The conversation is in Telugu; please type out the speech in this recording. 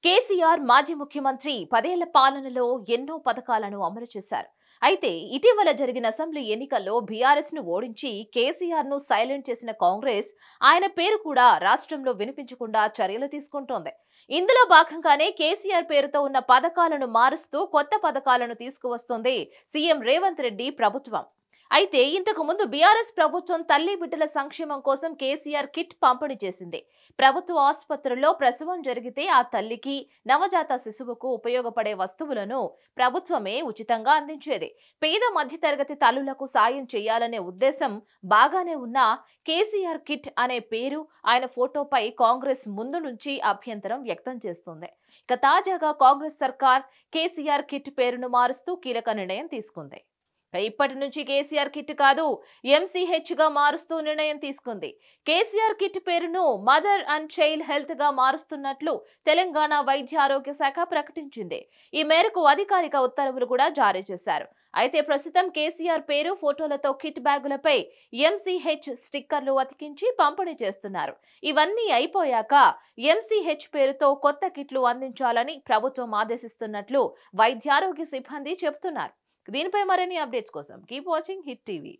కేసీఆర్ మాజీ ముఖ్యమంత్రి 10 ఏళ్ల పాలనలో ఎన్నో పథకాలను అమలు చేశారు. అయితే ఇటీవల జరిగిన అసెంబ్లీ ఎన్నికల్లో బీఆర్ఎస్ ను ఓడించి కేసీఆర్ ను సైలెంట్ చేసిన కాంగ్రెస్ ఆయన పేరు కూడా రాష్ట్రంలో వినిపించకుండా చర్యలు తీసుకుంటోంది. ఇందులో భాగంగానే కేసీఆర్ పేరుతో ఉన్న పథకాలను మారుస్తూ కొత్త పథకాలను తీసుకువస్తోంది సీఎం రేవంత్ రెడ్డి ప్రభుత్వం. అయితే ఇంతకు ముందు బీఆర్ఎస్ ప్రభుత్వం తల్లి బిడ్డల సంక్షేమం కోసం కేసీఆర్ కిట్ పంపిణీ చేసింది. ప్రభుత్వ ఆసుపత్రుల్లో ప్రసవం జరిగితే ఆ తల్లికి, నవజాత శిశువుకు ఉపయోగపడే వస్తువులను ప్రభుత్వమే ఉచితంగా అందించేది. పేద మధ్యతరగతి తల్లులకు సాయం చేయాలనే ఉద్దేశం బాగానే ఉన్నా కేసీఆర్ కిట్ అనే పేరు, ఆయన ఫోటోపై కాంగ్రెస్ ముందు నుంచి అభ్యంతరం వ్యక్తం చేస్తుంది. ఇక తాజాగా కాంగ్రెస్ సర్కార్ కేసీఆర్ కిట్ పేరును మారుస్తూ కీలక నిర్ణయం తీసుకుంది. ఇప్పటి నుంచి కేసీఆర్ కిట్ కాదు, ఎంసీహెచ్ గా మారుస్తూ నిర్ణయం తీసుకుంది. కేసీఆర్ కిట్ పేరును మదర్ అండ్ చైల్డ్ హెల్త్ గా మారుస్తున్నట్లు తెలంగాణ వైద్య ఆరోగ్య శాఖ ప్రకటించింది. ఈ మేరకు అధికారిక ఉత్తర్వులు కూడా జారీ చేశారు. అయితే ప్రస్తుతం కేసీఆర్ పేరు, ఫోటోలతో కిట్ బ్యాగులపై ఎంసీహెచ్ స్టిక్కర్లు అతికించి పంపిణీ చేస్తున్నారు. ఇవన్నీ అయిపోయాక ఎంసీహెచ్ పేరుతో కొత్త కిట్లు అందించాలని ప్రభుత్వం ఆదేశిస్తున్నట్లు వైద్యారోగ్య సిబ్బంది చెబుతున్నారు. దీనిపై మరిన్ని అప్డేట్స్ కోసం కీప్ వాచింగ్ హిట్ టీవీ.